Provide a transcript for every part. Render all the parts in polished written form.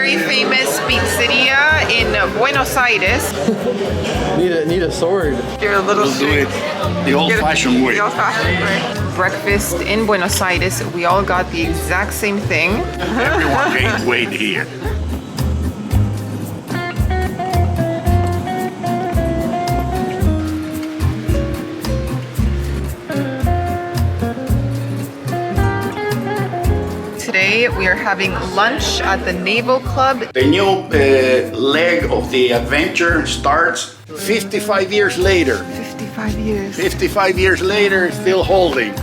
very famous pizzeria in Buenos Aires. Need a sword. You're a little We'll do it the old-fashioned way. The old-fashioned way. Breakfast in Buenos Aires. We all got the exact same thing. Everyone gained weight here. Today we are having lunch at the Naval Club. The new leg of the adventure starts 55 years later. 55 years. 55 years later, still holding.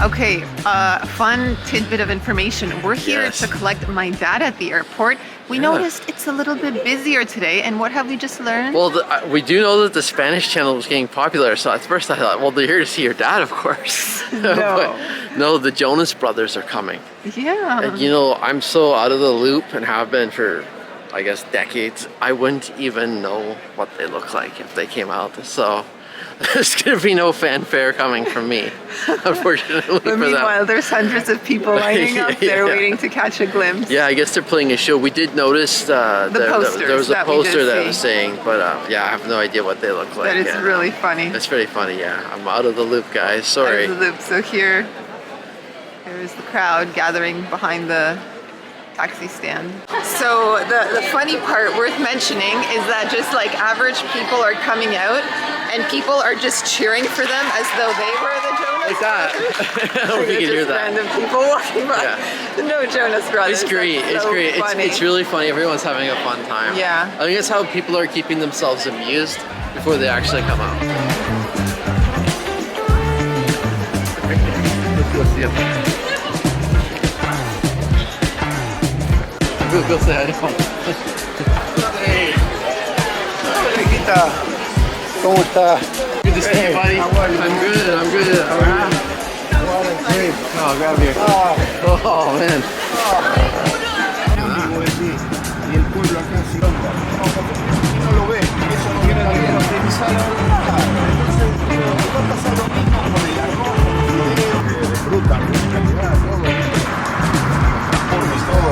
Okay, fun tidbit of information. We're here to collect my dad at the airport. We noticed it's a little bit busier today, and what have we just learned? Well, we do know that the Spanish channel was getting popular, so at first I thought, well, they're here to see your dad, of course. No. But no, the Jonas Brothers are coming. Yeah. And you know, I'm so out of the loop and have been for, I guess, decades. I wouldn't even know what they look like if they came out, so there's gonna be no fanfare coming from me, unfortunately. But meanwhile, there's hundreds of people lining up there waiting to catch a glimpse. Yeah, I guess they're playing a show. We did notice there was a poster that was saying, but yeah, I have no idea what they look like. That is really funny. It's pretty funny, yeah. I'm out of the loop, guys. Sorry. Out of the loop. So here is the crowd gathering behind the taxi stand. So the funny part worth mentioning is that just like average people are coming out and people are just cheering for them as though they were the Jonas like that. I don't think you can hear that. Random people walking by. Yeah. No Jonas Brothers. It's great. It's great. It's really funny. Everyone's having a fun time. Yeah. I think that's how people are keeping themselves amused before they actually come out. Go say hi to him. Hey, ¿cómo está? Good to see you, buddy. I'm good. I'm good. How are you? Oh, grab here. Oh, man. Y el pueblo acá se no lo ve, eso no viene la vida utilizar entonces va a pasar lo mismo con el arroz de fruta, calidad, todo, transportes, todo,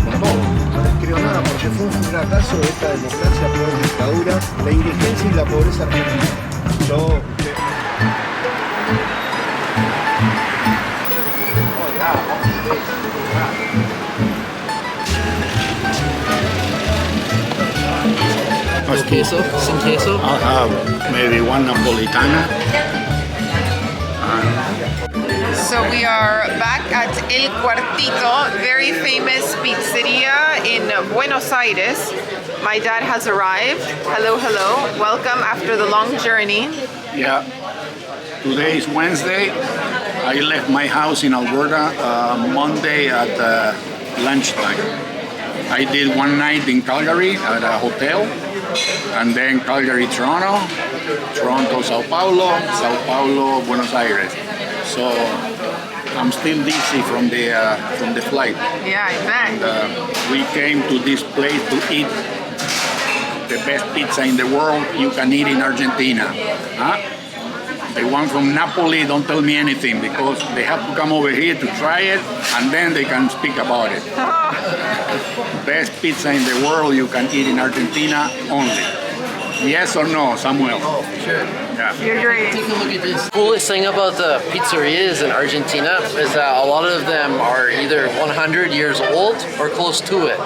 con todo. No les creo nada porque fue un fracaso de esta democracia por dictadura, la indigencia y la pobreza argentina. Some queso? Some queso? I'll have maybe one Napolitana. So we are back at El Cuartito, very famous pizzeria in Buenos Aires. My dad has arrived. Hello, hello. Welcome after the long journey. Yeah. Today is Wednesday. I left my house in Alberta Monday at lunchtime. I did one night in Calgary at a hotel, and then Calgary, Toronto, Toronto, Sao Paulo, Buenos Aires. So I'm still dizzy from the flight. Yeah, I bet. And, we came to this place to eat the best pizza in the world you can eat in Argentina. Huh? The one from Napoli, don't tell me anything because they have to come over here to try it and then they can speak about it. Best pizza in the world you can eat in Argentina only. Yes or no, Samuel? Oh, sure. Yeah. You're great. Take a look at this. The coolest thing about the pizzerias in Argentina is that a lot of them are either 100 years old or close to it.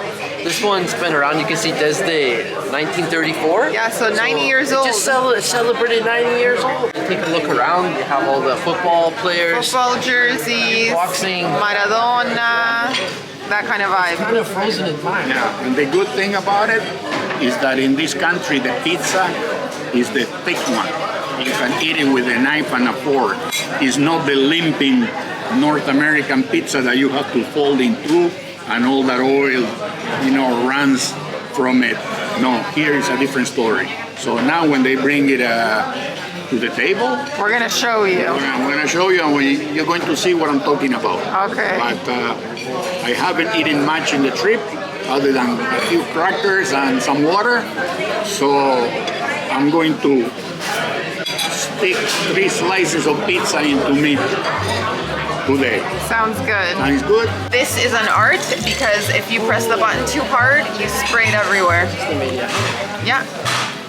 This one's been around, you can see desde 1934. Yeah, so 90 years old. Just celebrated 90 years old. Take a look around, you have all the football players. Football jerseys, boxing. Maradona, that kind of vibe. Kind of frozen in time. Yeah, and the good thing about it is that in this country the pizza is the thick one. You can eat it with a knife and a fork. It's not the limping North American pizza that you have to fold in two and all that oil, runs from it. No, here is a different story. So now when they bring it to the table, We're gonna show you. I'm going to show you, and you're going to see what I'm talking about. Okay. But I haven't eaten much in the trip, other than a few crackers and some water. So I'm going to stick 3 slices of pizza into me today. Sounds good. Sounds good? This is an art because if you press the button too hard, you spray it everywhere. Yeah.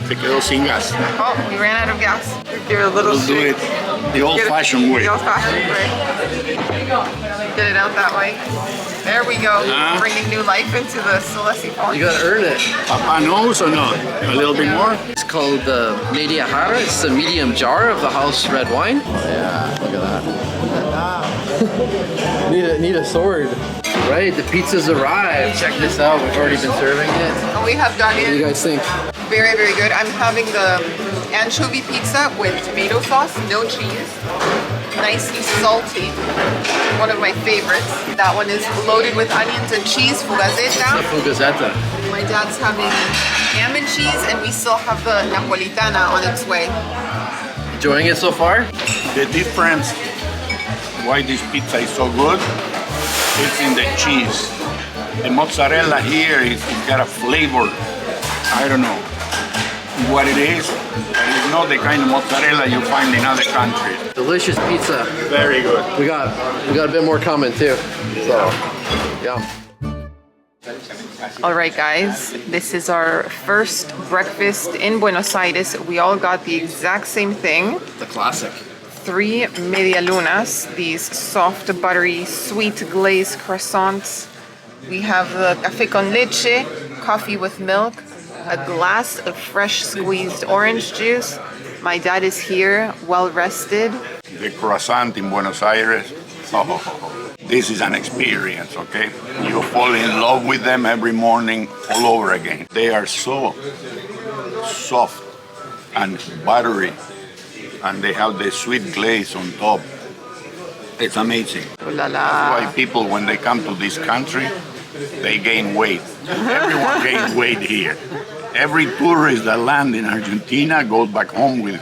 Se quedó sin gas. Oh, we ran out of gas. Give it a little We'll do shake. it the old-fashioned way. The old-fashioned way. Get it out that way. There we go. Bringing new life into the Celeste font. You gotta earn it. Papa knows or not? A little bit more? It's called the media jara. It's the medium jar of the house red wine. Oh yeah, look at that. need a sword. Right, the pizza's arrived. Check this out. We've already been serving it. And we have done What do you it. guys think? Very, very good. I'm having the anchovy pizza with tomato sauce, no cheese. Nicely salty. One of my favorites. That one is loaded with onions and cheese, The fugazeta. fugazeta. My dad's having ham and cheese, and we still have the napolitana on its way. Enjoying it so far? The difference why this pizza is so good, it's in the cheese. The mozzarella here is got a flavor. I don't know what it is, but it's not the kind of mozzarella you find in other countries. Delicious pizza. Very good. We got a bit more coming too. So, yeah. All right, guys, this is our first breakfast in Buenos Aires. We all got the exact same thing. The classic. 3 media lunas, these soft, buttery, sweet glazed croissants. We have the café con leche, coffee with milk, a glass of fresh squeezed orange juice. My dad is here, well rested. The croissant in Buenos Aires, this is an experience, okay? You fall in love with them every morning all over again. They are so soft and buttery, and they have the sweet glaze on top. It's amazing. Ooh la la. Why people, when they come to this country, they gain weight. Everyone gains weight here. Every tourist that lands in Argentina goes back home with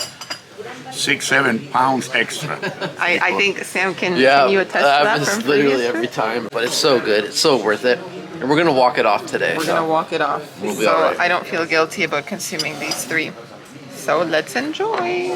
6-7 pounds extra. I think Sam can you attest to that that happens from literally previous every trips? time. But it's so good. It's so worth it. And we're gonna walk it off today. We're gonna walk it off. We'll be So all right. I don't feel guilty about consuming these 3. So let's enjoy.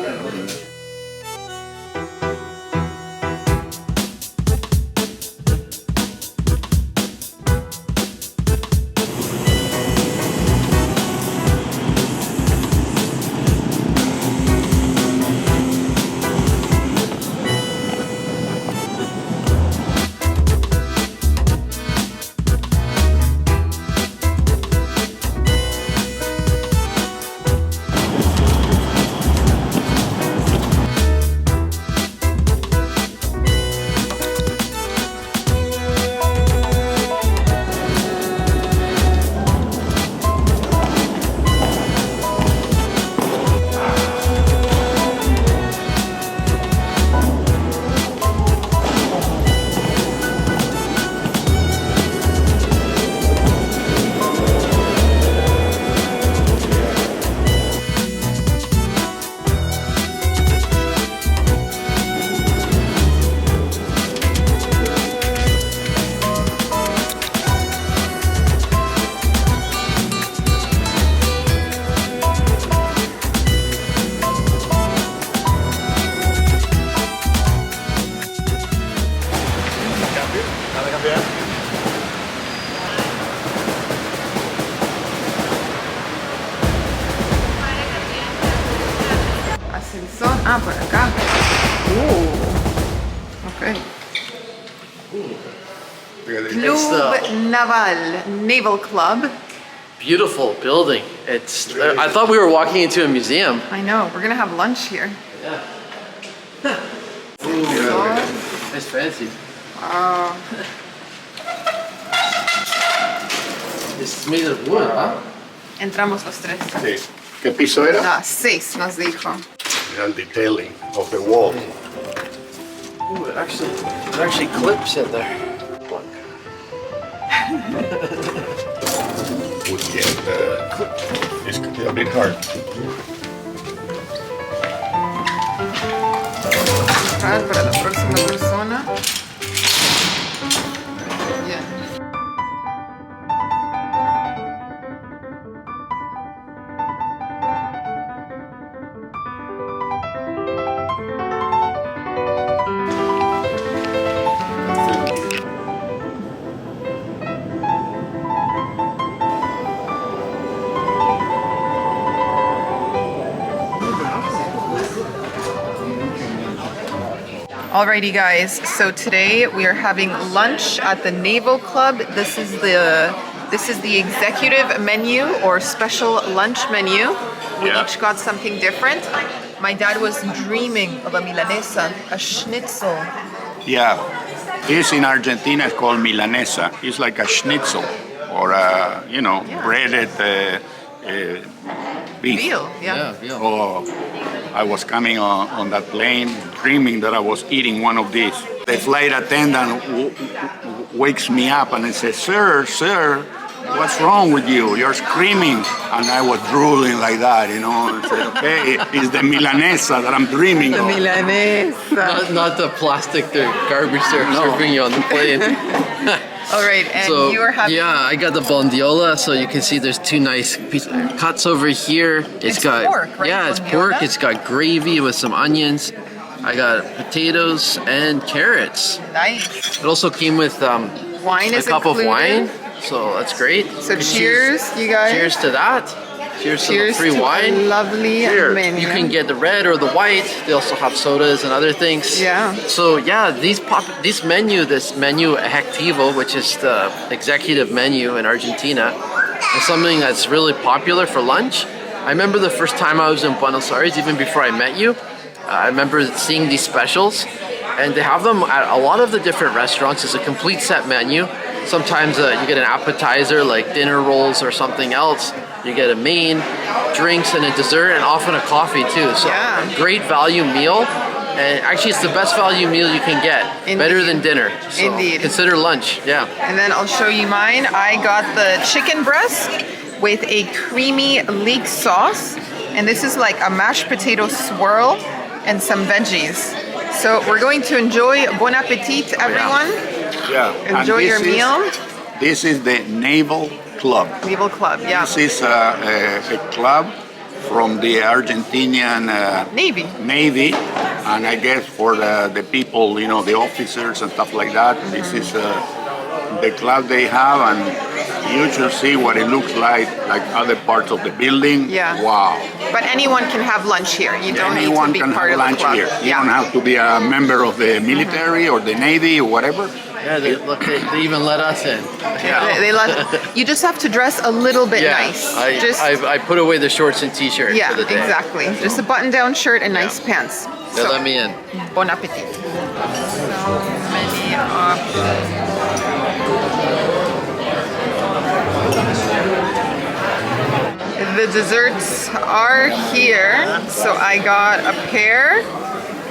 Ascensor. Ah, por acá. Okay. Club Naval, Naval Club. Beautiful building. It's. I thought we were walking into a museum. I know, we're gonna have lunch here. Yeah. So, It's fancy. wow. It's made of wood, huh? Entramos los 3. Sí. ¿Qué piso era? 6 nos dijo. Mira el detailing of the wall. Ooh, it actually clips in there. Would get It's a bit hard. Para la próxima persona. Yeah. Alrighty guys, so today we are having lunch at the Naval Club. This is the executive menu or special lunch menu. We each got something different. My dad was dreaming of a milanesa, a schnitzel. Yeah, this in Argentina is called milanesa. It's like a schnitzel or a, breaded beef. Veal, yeah. veal. Oh, I was coming on that plane dreaming that I was eating one of these. The flight attendant wakes me up and says, sir, what's wrong with you? You're screaming. And I was drooling like that, I said, okay, it's the milanesa that I'm dreaming The of. milanesa. Not the plastic, the garbage they're serving you on the plane. Alright, and So, you are having... yeah, I got the bondiola, so you can see there's two nice pieces, cuts over here. It's got pork, right? Yeah, it's Bondiola? pork. It's got gravy with some onions. I got potatoes and carrots. Nice. It also came with Wine a is cup of included. wine, so that's great. So Good cheers, you guys. Cheers to that. Cheers to the Cheers free to wine. a lovely menu. You can get the red or the white. They also have sodas and other things. Yeah. So yeah, this menu Ejectivo, which is the executive menu in Argentina, is something that's really popular for lunch. I remember the first time I was in Buenos Aires, even before I met you, I remember seeing these specials, and they have them at a lot of the different restaurants. It's a complete set menu. Sometimes you get an appetizer like dinner rolls or something else. You get a main, drinks, and a dessert, and often a coffee too. So great value meal. And actually, it's the best value meal you can get. Indeed. Better than dinner. So Indeed. consider lunch, yeah. And then I'll show you mine. I got the chicken breast with a creamy leek sauce. And this is like a mashed potato swirl and some veggies. So we're going to enjoy. Bon appetit, everyone. Yeah. Enjoy your meal. This is the Naval Club. Naval Club, yeah. This is a club from the Argentinian Navy, and I guess for the people, the officers and stuff like that. This is the club they have, and you should see what it looks like other parts of the building. Yeah. Wow. But anyone can have lunch here. You don't Anyone need to can be part have of the lunch club. here. You don't have to be a member of the military or the Navy or whatever. Yeah, they even let us in. Yeah. You just have to dress a little bit Yeah, nice. I put away the shorts and t-shirt Yeah, for the day. exactly. Just a button-down shirt and nice pants. They let me in. Bon appetit. So many options. The desserts are here. So I got a pear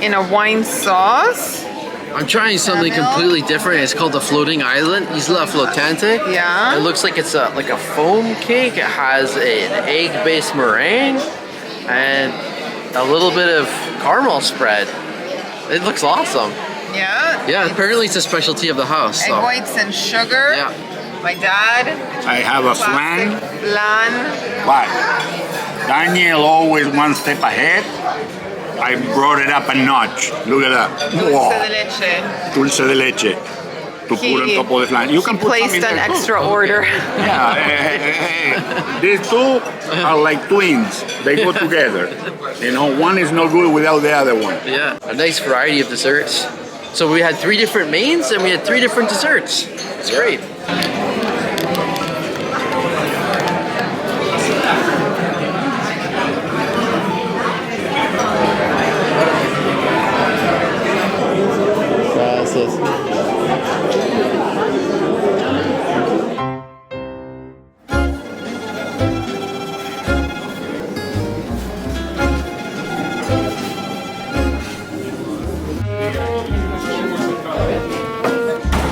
in a wine sauce. I'm trying something Caramel. completely different. It's called the Floating Island, Isla Flotante. Yeah. It looks like it's like a foam cake. It has an egg-based meringue and a little bit of caramel spread. It looks awesome. Yeah. Yeah, apparently it's a specialty of the house. Egg So. whites and sugar. Yeah. My dad. I have a Classic flan. flan. But Daniel always one step ahead. I brought it up a notch. Look at that. Dulce Wow. de leche. Dulce de leche. To put on top of the flan. You can put some Placed in an there too. extra order. Yeah, hey. These two are like twins. They go together. One is no good without the other one. Yeah, a nice variety of desserts. So we had 3 different mains and we had 3 different desserts. It's great.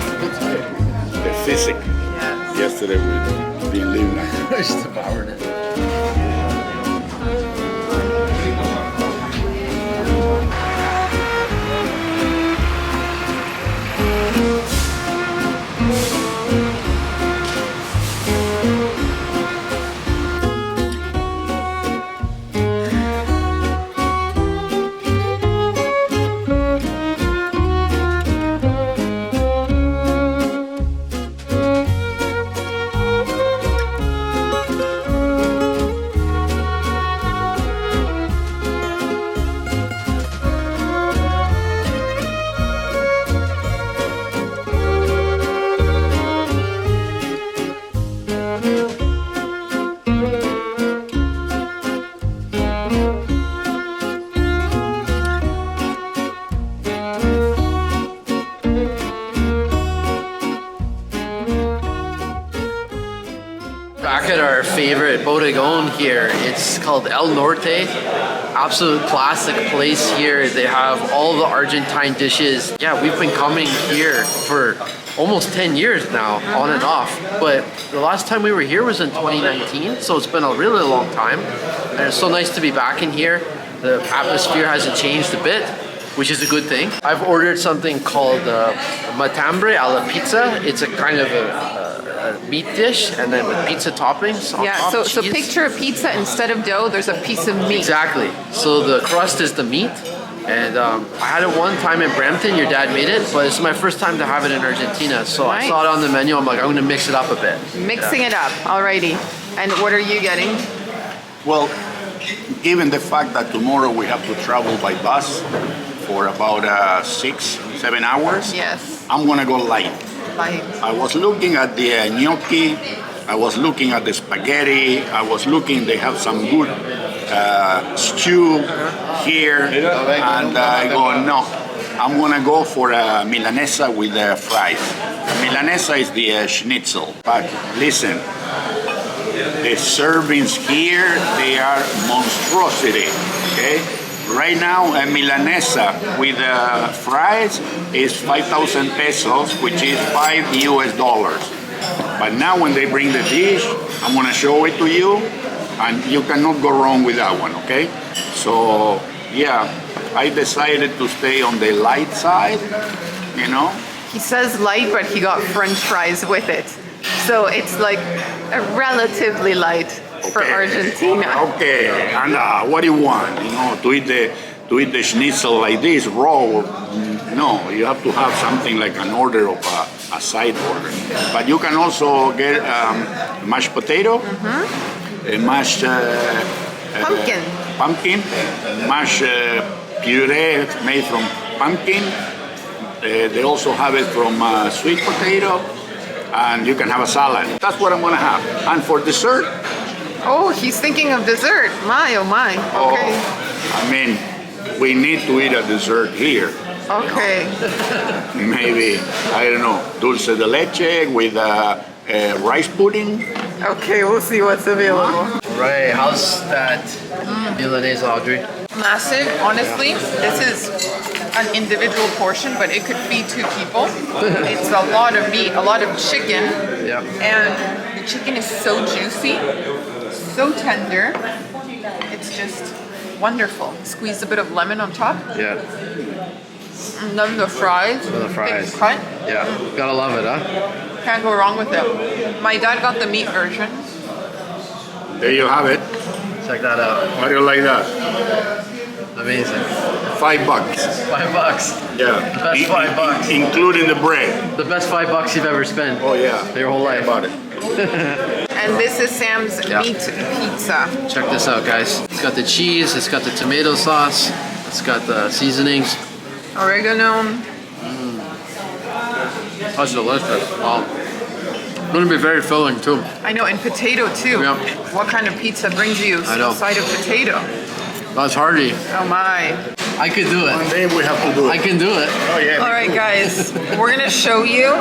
The physics. Yesterday we didn't live like I just devoured it. favorite bodegon here. It's called El Norte. Absolute classic place here. They have all the Argentine dishes. Yeah, we've been coming here for almost 10 years now, on and off. But the last time we were here was in 2019, so it's been a really long time. And it's so nice to be back in here. The atmosphere hasn't changed a bit, which is a good thing. I've ordered something called matambre a la pizza. It's a kind of a meat dish, and then with pizza toppings on top. So picture a pizza, instead of dough, there's a piece of meat. Exactly. So the crust is the meat. And I had it one time in Brampton, your dad made it, but it's my first time to have it in Argentina. So Nice. I saw it on the menu, I'm like, I'm gonna mix it up a bit. Mixing it up, alrighty. And what are you getting? Well, given the fact that tomorrow we have to travel by bus for about 6-7 hours, Yes, I'm gonna go light. light. I was looking at the gnocchi, I was looking at the spaghetti, I was looking, they have some good stew here, and I go, no, I'm gonna go for a milanesa with fries. Milanesa is the schnitzel, but listen, the servings here, they are monstrosity, okay? Right now, a milanesa with fries is 5,000 pesos, which is $5 US. But now when they bring the dish, I'm gonna show it to you, and you cannot go wrong with that one, okay? So, yeah, I decided to stay on the light side, you know? He says light, but he got French fries with it. So it's like a relatively light for Argentina. Okay, and what do you want? You know, to eat the schnitzel like this, raw? No, you have to have something like an order of a side order. But you can also get mashed potato, mashed pumpkin, mashed puree made from pumpkin. They also have it from sweet potato, and you can have a salad. That's what I'm gonna have. And for dessert, Oh, he's thinking of dessert. My, oh my. Okay. I mean, we need to eat a dessert here. Okay. Maybe, I don't know, dulce de leche with rice pudding. Okay, we'll see what's available. Right, how's that Milanese, Audrey? Massive, honestly. This is an individual portion, but it could feed 2 people. It's a lot of meat, a lot of chicken. Yeah. And the chicken is so juicy, so tender. It's just wonderful. Squeeze a bit of lemon on top. Yeah. And then the fries. The fries. Big cut. Yeah, gotta love it, huh? Can't go wrong with it. My dad got the meat version. There you have it. Check that out. How do you like that? Amazing. $5. $5. Yeah. The best $5. Including the bread. The best $5 you've ever spent. Oh yeah. Your whole life. About it. And this is Sam's Yeah. meat pizza. Check this out, guys. It's got the cheese, it's got the tomato sauce, it's got the seasonings. Oregano. That's delicious. Wow. It's gonna be very filling too. I know, and potato too. Yeah. What kind of pizza brings you I know. a side of potato? That's hearty. Oh my. I could do One it. day we have to do I it. can do it. Oh yeah. All right, guys, we're gonna show you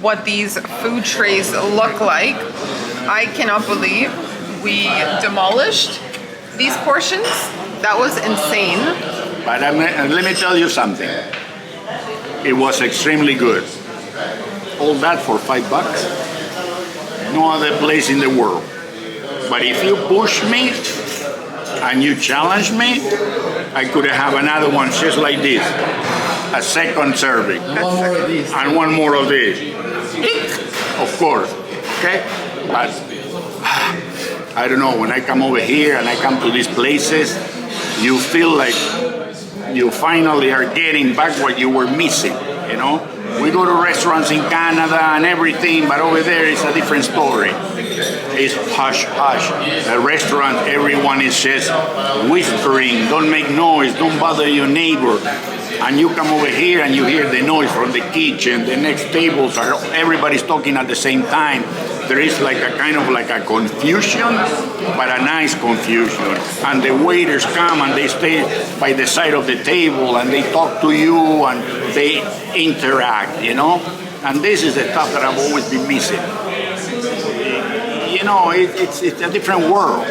what these food trays look like. I cannot believe we demolished these portions. That was insane. But let me tell you something. It was extremely good. All that for $5. No other place in the world. But if you push me and you challenge me, I could have another one just like this. A second serving. And one more of these. And one more of this. Of course. Okay? But I don't know, when I come over here and I come to these places, you feel like you finally are getting back what you were missing, you know? We go to restaurants in Canada and everything, but over there it's a different story. It's hush, hush. A restaurant, everyone is just whispering, don't make noise, don't bother your neighbor. And you come over here and you hear the noise from the kitchen, the next tables are, everybody's talking at the same time. There is like a kind of like a confusion, but a nice confusion. And the waiters come and they stay by the side of the table and they talk to you and they interact, you know? And this is the stuff that I've always been missing. you know, it's a different world.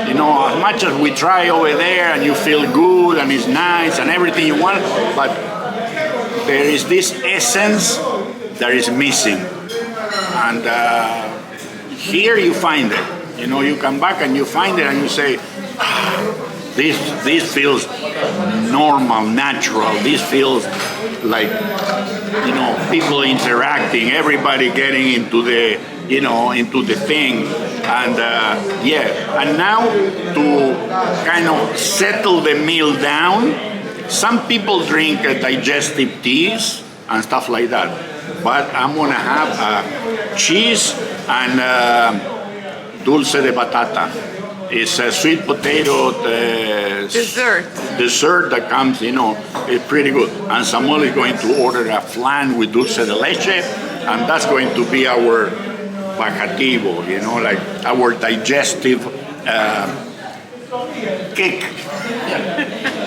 You know, as much as we try over there and you feel good and it's nice and everything you want, but there is this essence that is missing. And here you find it. You know, you come back and you find it and you say, this feels normal, natural. This feels like, you know, people interacting, everybody getting into the, you know, into the thing. And yeah, and now to kind of settle the meal down, some people drink digestive teas and stuff like that. But I'm gonna have cheese and dulce de batata. It's a sweet potato dessert that comes, you know, it's pretty good. And Samuel is going to order a flan with dulce de leche, and that's going to be our bajativo, you know, like our digestive kick.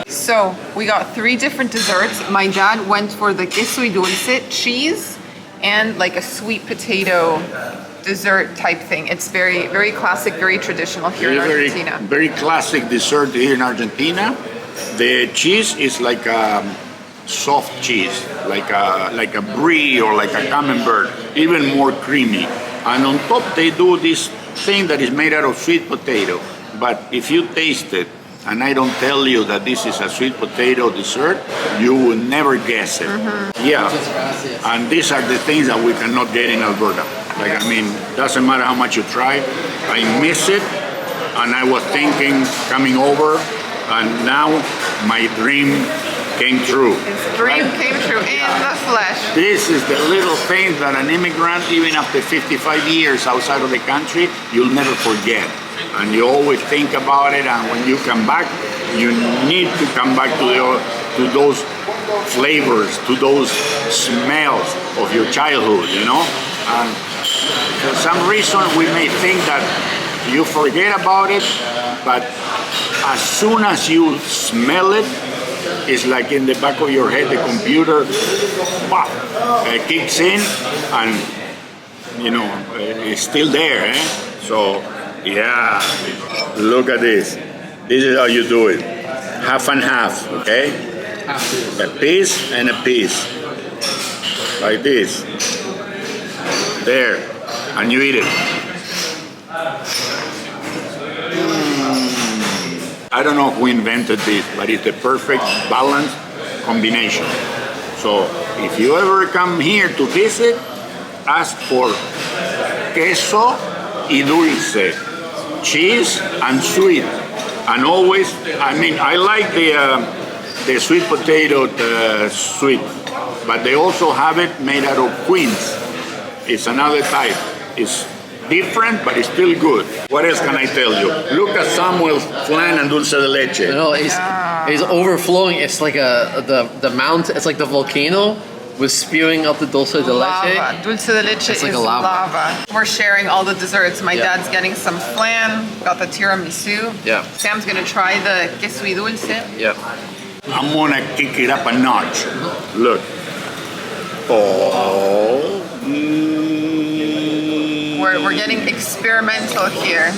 So we got 3 different desserts. My dad went for the queso y dulce, cheese, and like a sweet potato dessert type thing. It's very, very classic, very traditional here in Argentina. Very classic dessert here in Argentina. The cheese is like a soft cheese, like a brie or like a camembert, even more creamy. And on top they do this thing that is made out of sweet potato. But if you taste it, and I don't tell you that this is a sweet potato dessert, you will never guess it. Yeah, and these are the things that we cannot get in Alberta. Like, I mean, doesn't matter how much you try, I miss it, and I was thinking coming over, and now my dream came true. His dream came true in the flesh. This is the little thing that an immigrant, even after 55 years outside of the country, you'll never forget. And you always think about it, and when you come back, you need to come back to those flavors, to those smells of your childhood, you know? And for some reason, we may think that you forget about it, but as soon as you smell it, it's like in the back of your head, the computer pop, kicks in, and you know, it's still there. So, yeah, look at this. This is how you do it. Half and half, okay? A piece and a piece. Like this. There. And you eat it. I don't know who invented this, but it's the perfect balanced combination. So if you ever come here to visit, ask for queso y dulce, cheese and sweet. And always, I mean, I like the sweet potato sweet, but they also have it made out of quince. It's another type. It's different, but it's still good. What else can I tell you? Look at Samuel's flan and dulce de leche. No, it's overflowing. It's like the mountain. It's like the volcano was spewing up the dulce de leche. Lava. Dulce de leche is like a lava. We're sharing all the desserts. My dad's getting some flan, got the tiramisu. Yeah. Sam's gonna try the queso y dulce. Yeah. I'm gonna kick it up a notch. Look. Oh. We're getting experimental here.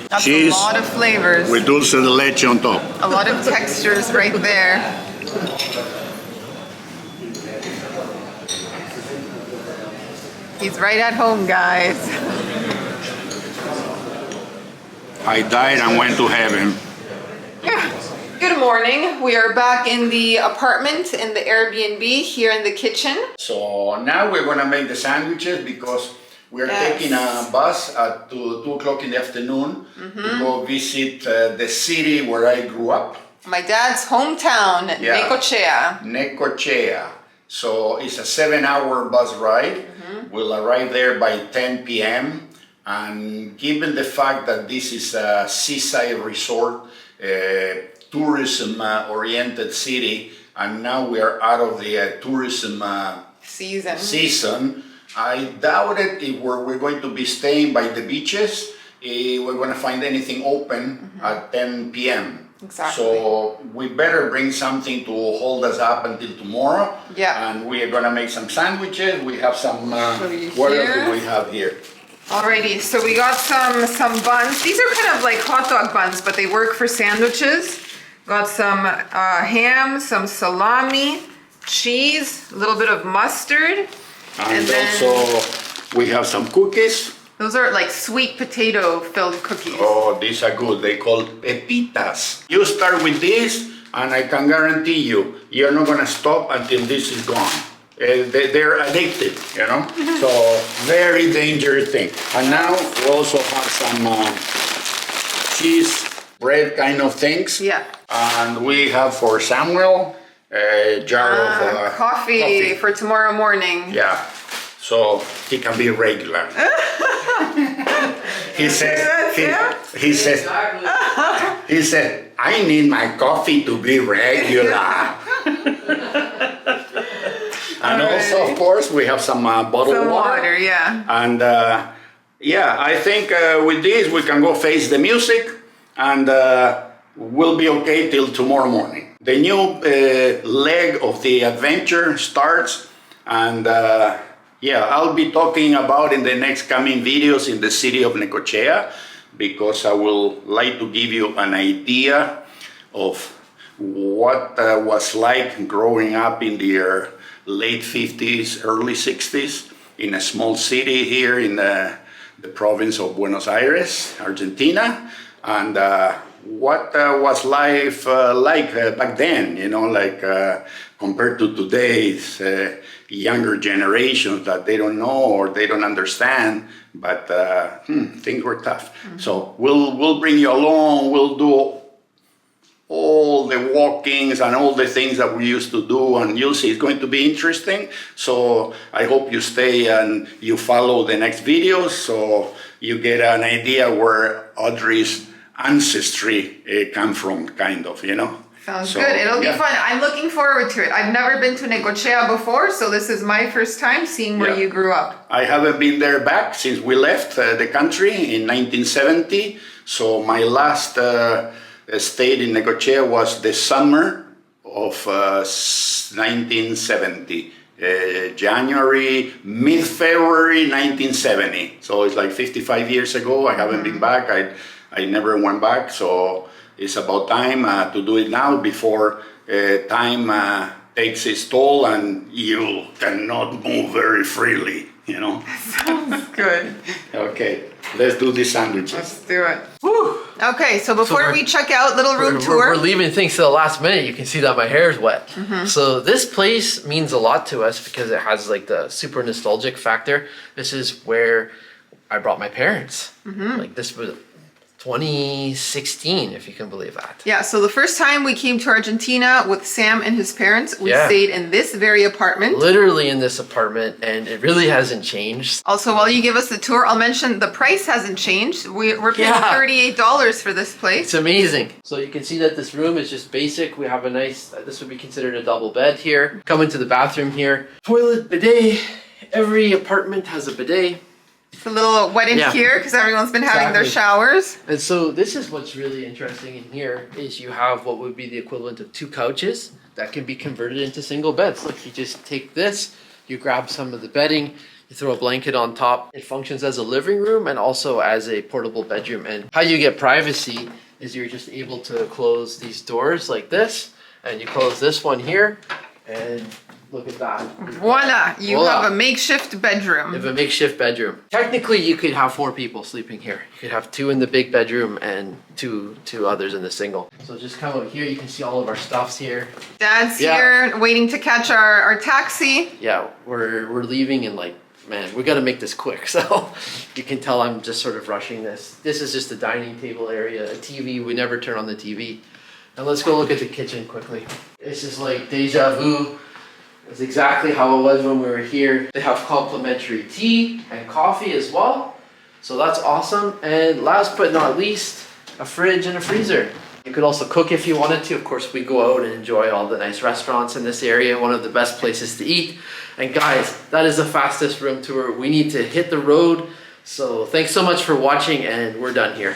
That's Cheese a lot of flavors. with dulce de leche on top. A lot of textures right there. He's right at home, guys. I died and went to heaven. Good morning. We are back in the apartment in the Airbnb here in the kitchen. So now we're gonna make the sandwiches because we're taking a bus at 2 o'clock in the afternoon to go visit the city where I grew up. My dad's hometown, Necochea. Necochea. So it's a 7-hour bus ride. We'll arrive there by 10 p.m. And given the fact that this is a seaside resort, tourism-oriented city, and now we are out of the tourism season, I doubt it if we're going to be staying by the beaches. We're going to find anything open at 10 p.m. Exactly. So we better bring something to hold us up until tomorrow. Yeah. And we are going to make some sandwiches. We have some, What else do we have here? Alrighty, so we got some buns. These are kind of like hot dog buns, but they work for sandwiches. Got some ham, some salami, cheese, a little bit of mustard. And also we have some cookies. Those are like sweet potato filled cookies. Oh, these are good. They call pepitas. You start with this, and I can guarantee you, you're not gonna stop until this is gone. They're addicted, you know? So, very dangerous thing. And now we also have some cheese bread kind of things. Yeah. And we have for Samuel a jar of coffee for tomorrow morning. Yeah. So he can be regular. He says, I need my coffee to be regular. And also, of course, we have some bottled water. Yeah. And yeah, I think with this we can go face the music, and we'll be okay till tomorrow morning. The new leg of the adventure starts, and yeah, I'll be talking about in the next coming videos in the city of Necochea, because I will like to give you an idea of what was like growing up in the late 50s, early 60s in a small city here in the province of Buenos Aires, Argentina, and what was life like back then, you know, like compared to today's younger generations that they don't know or they don't understand, but things were tough. Mm-hmm. So we'll bring you along, we'll do all the walkings and all the things that we used to do, and you'll see it's going to be interesting. So I hope you stay and you follow the next videos so you get an idea where Audrey's ancestry come from, kind of, you know. Sounds good. It'll be fun. I'm looking forward to it. I've never been to Necochea before, so this is my first time seeing where you grew up. I haven't been there back since we left the country in 1970. So my last stayed in Necochea was the summer of 1970. January, mid-February 1970. So it's like 55 years ago. I haven't been back. I never went back. So it's about time to do it now before time takes its toll and you cannot move very freely, you know? Sounds good. Okay, let's do these sandwiches. Let's do it. Woo. Okay, so before we check out, little room tour. We're leaving things to the last minute. You can see that my hair is wet. Mm-hmm. So this place means a lot to us because it has like the super nostalgic factor. This is where I brought my parents. Mm-hmm. Like this was 2016, if you can believe that. Yeah, so the first time we came to Argentina with Sam and his parents, we stayed in this very apartment. Literally in this apartment, and it really hasn't changed. Also, while you give us the tour, I'll mention the price hasn't changed. We're paying $38 for this place. It's amazing. So you can see that this room is just basic. We have a nice, this would be considered a double bed here. Come into the bathroom here. Toilet, bidet. Every apartment has a bidet. It's a little wet in here because everyone's been having their showers. And so this is what's really interesting in here is you have what would be the equivalent of 2 couches that can be converted into single beds. Look, you just take this, you grab some of the bedding, you throw a blanket on top. It functions as a living room and also as a portable bedroom. And how you get privacy is you're just able to close these doors like this, and you close this one here, and look at that. Voila! You have a makeshift bedroom. You have a makeshift bedroom. Technically, you could have 4 people sleeping here. You could have 2 in the big bedroom and two others in the single. So just come out here. You can see all of our stuffs here. Dad's here waiting to catch our taxi. Yeah, we're leaving in like, man, we got to make this quick. So you can tell I'm just sort of rushing this. This is just a dining table area, a TV. We never turn on the TV. And let's go look at the kitchen quickly. It's just like deja vu. It's exactly how it was when we were here. They have complimentary tea and coffee as well. So that's awesome. And last but not least, a fridge and a freezer. You could also cook if you wanted to. Of course, we go out and enjoy all the nice restaurants in this area. One of the best places to eat. And guys, that is the fastest room tour. We need to hit the road. So thanks so much for watching, and we're done here.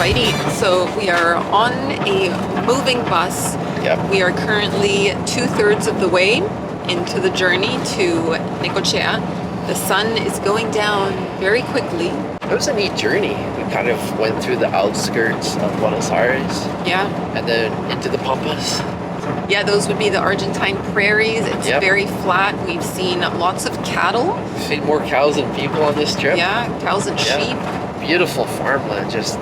exciting. So we are on a moving bus. Yep. We are currently 2/3 of the way into the journey to Necochea. The sun is going down very quickly. It was a neat journey. We kind of went through the outskirts of Buenos Aires Yeah. and then into the Pampas. Yeah, those would be the Argentine prairies. It's Yep. very flat. We've seen lots of cattle. We've seen more cows than people on this trip. Yeah, cows and Yeah. sheep. Beautiful farmland, just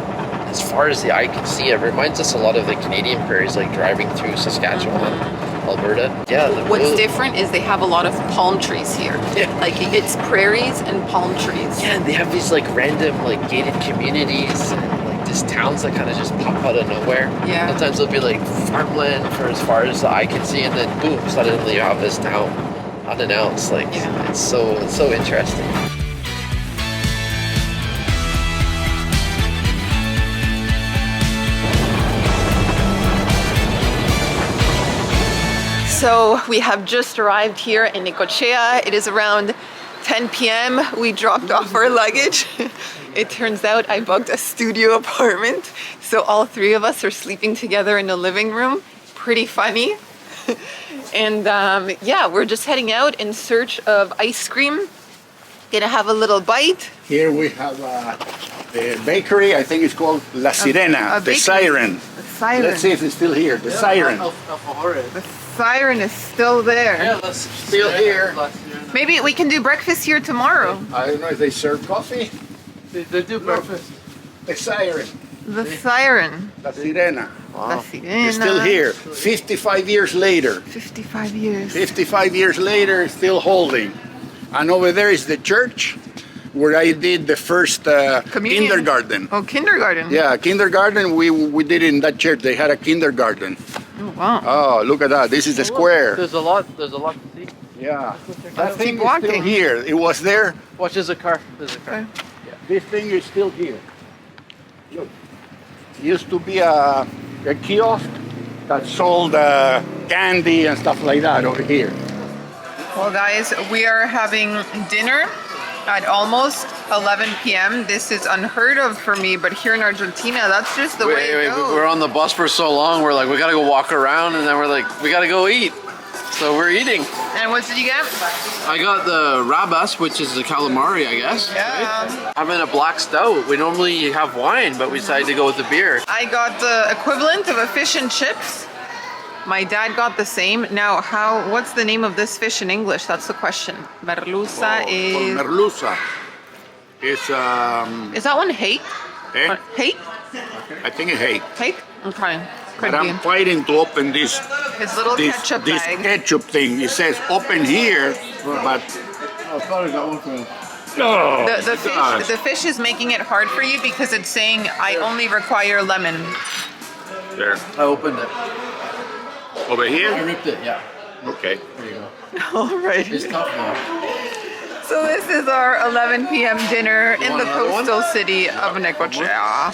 as far as the eye can see. It reminds us a lot of the Canadian prairies, like driving through Saskatchewan, Alberta. Yeah. What's different is they have a lot of palm trees here. Yeah. Like it's prairies and palm trees. Yeah, and they have these like random like gated communities and like these towns that kind of just pop out of nowhere. Yeah. Sometimes it'll be like farmland for as far as the eye can see, and then boom, suddenly you have this town unannounced. Like it's so interesting. So we have just arrived here in Necochea. It is around 10 p.m. We dropped off our luggage. It turns out I booked a studio apartment. So all three of us are sleeping together in the living room. Pretty funny. And yeah, we're just heading out in search of ice cream. Gonna have a little bite. Here we have the bakery. I think it's called La Sirena, a the bakery. siren. The siren. Let's see if it's still here. The siren. The siren is still there. Yeah, that's Still here. Maybe we can do breakfast here tomorrow. I don't know if they serve coffee. They do breakfast. The siren, The siren. La Sirena. La Sirena. It's still here. 55 years later. 55 years. 55 years later, it's still holding. And over there is the church where I did the first Communion? kindergarten. Oh, kindergarten. Yeah, kindergarten. We did it in that church. They had a kindergarten. Oh, wow. Oh, look at that. This is the square. There's a lot to see. Yeah. Let's That thing keep is walking. still here. It was there. Watch, there's a car. There's a car. Okay. This thing is still here. Look. Used to be a kiosk that sold candy and stuff like that over here. Well, guys, we are having dinner at almost 11 p.m. This is unheard of for me, but here in Argentina, that's just the way it goes. We're on the bus for so long. We're like, we gotta go walk around, and then we're like, we gotta go eat. So we're eating. And what did you get? I got the rabas, which is the calamari, I guess. Yeah. I'm in a black stout. We normally have wine, but we decided to go with the beer. I got the equivalent of a fish and chips. My dad got the same. Now, what's the name of this fish in English? That's the question. Merluza is... Merluza. It's Is that one hake? eh? Hake? I think it's hake. Hake? Okay. Could But be. I'm fighting to open this His little ketchup this bag. ketchup thing. It says open here, but no. The fish is making it hard for you because it's saying, I only require lemon. There. I opened it. Over I here. ripped it, yeah. Okay. There you go. All right. It's tough now. So this is our 11 p.m. dinner in the want another one? coastal city of Necochea.